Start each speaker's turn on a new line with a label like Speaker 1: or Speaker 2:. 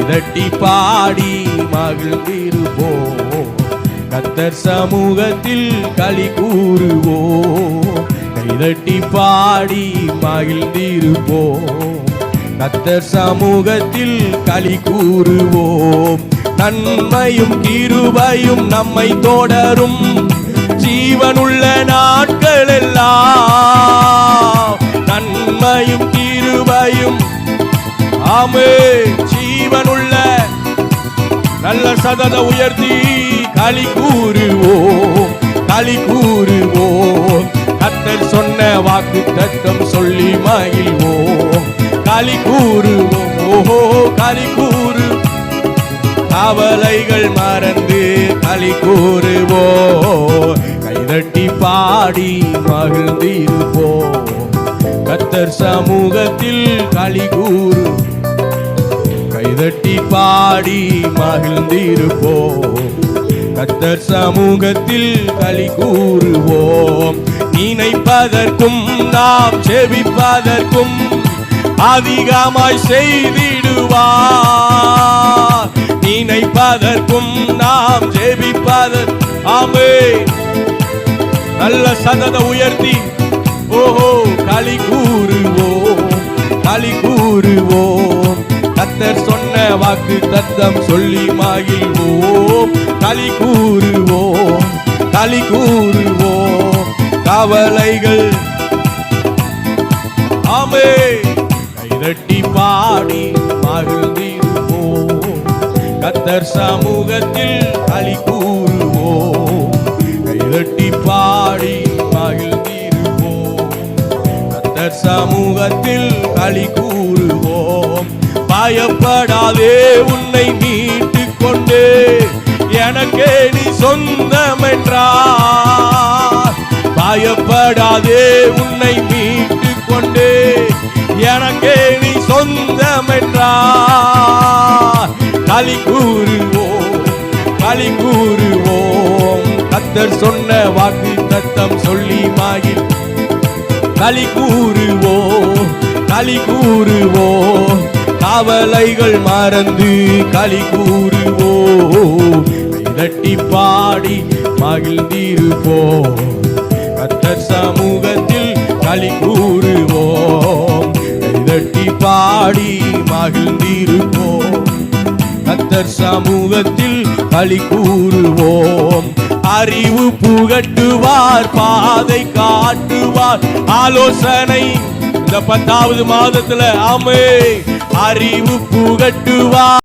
Speaker 1: கைதட்டி பாடி மகிழ்ந்திருப்போம். கர்த்தர் சமூகத்தில் களி கூறுவோம். கைதட்டி பாடி மகிழ்ந்திருப்போம். கர்த்தர் சமூகத்தில் களி கூறுவோம். நன்மையும் கிருபையும் நம்மை தொடரும் ஜீவனுள்ள நாட்கள் எல்லாம். நன்மையும் கிருபையும் ஆமென் ஜீவனுள்ள நல்ல சதத உயர்த்தி களி கூறுவோம். களி கூறுவோம். கர்த்தர் சொன்ன வாக்கு தத்தம் சொல்லி மகிழ்வோம். களி கூறுவோம். ஓஹோ களி கூறு கவலைகள் மறந்து களி கூறுவோம். கைதட்டி பாடி மகிழ்ந்திருப்போம். கர்த்தர் சமூகத்தில் களி கூறு. கைதட்டி பாடி மகிழ்ந்திருப்போம். கர்த்தர் சமூகத்தில் களி கூறுவோம். நினைப்பதற்கும் நாம் செபிப்பதற்கும் அதிகமாய் செய்திடுவார். நினைப்பதற்கும் நாம் ஜெபிப்பதற்கும் ஆமென் நல்ல சதத உயர்த்தி ஓஹோ களி கூறுவோம். களி கூறுவோம். கர்த்தர் சொன்ன வாக்கு தத்தம் சொல்லி மகிழ்வோம். களி கூறுவோம். களி கூறுவோம். கவலைகள் ஆமென் கைதட்டி பாடி மகிழ்ந்திருப்போம். கர்த்தர் சமூகத்தில் களி கூறுவோம். கைதட்டி பாடி மகிழ்ந்திருப்போம். கர்த்தர் சமூகத்தில் களி கூறுவோம். பயப்படாதே உன்னை மீட்டுக் கொண்டு எனக்கே நீ சொந்தம் என்றார். பயப்படாதே உன்னை மீட்டுக் கொண்டு எனக்கே நீ சொந்தம் என்றார். களி கூறுவோம். களி கூறுவோம். கர்த்தர் சொன்ன வாக்கு தத்தம் சொல்லி மகிழ். களி கூறுவோம். களி கூறுவோம். கவலைகள் மறந்து களி கூறுவோம். கைதட்டி பாடி மகிழ்ந்திருப்போம். கர்த்தர் சமூகத்தில் களி கூறுவோம். கைதட்டி பாடி மகிழ்ந்திருப்போம். கர்த்தர் சமூகத்தில் களி கூறுவோம். அறிவு புகட்டுவார். பாதை காட்டுவார். ஆலோசனை இந்த 10வது மாதத்துல ஆமென் அறிவு புகட்டுவார்.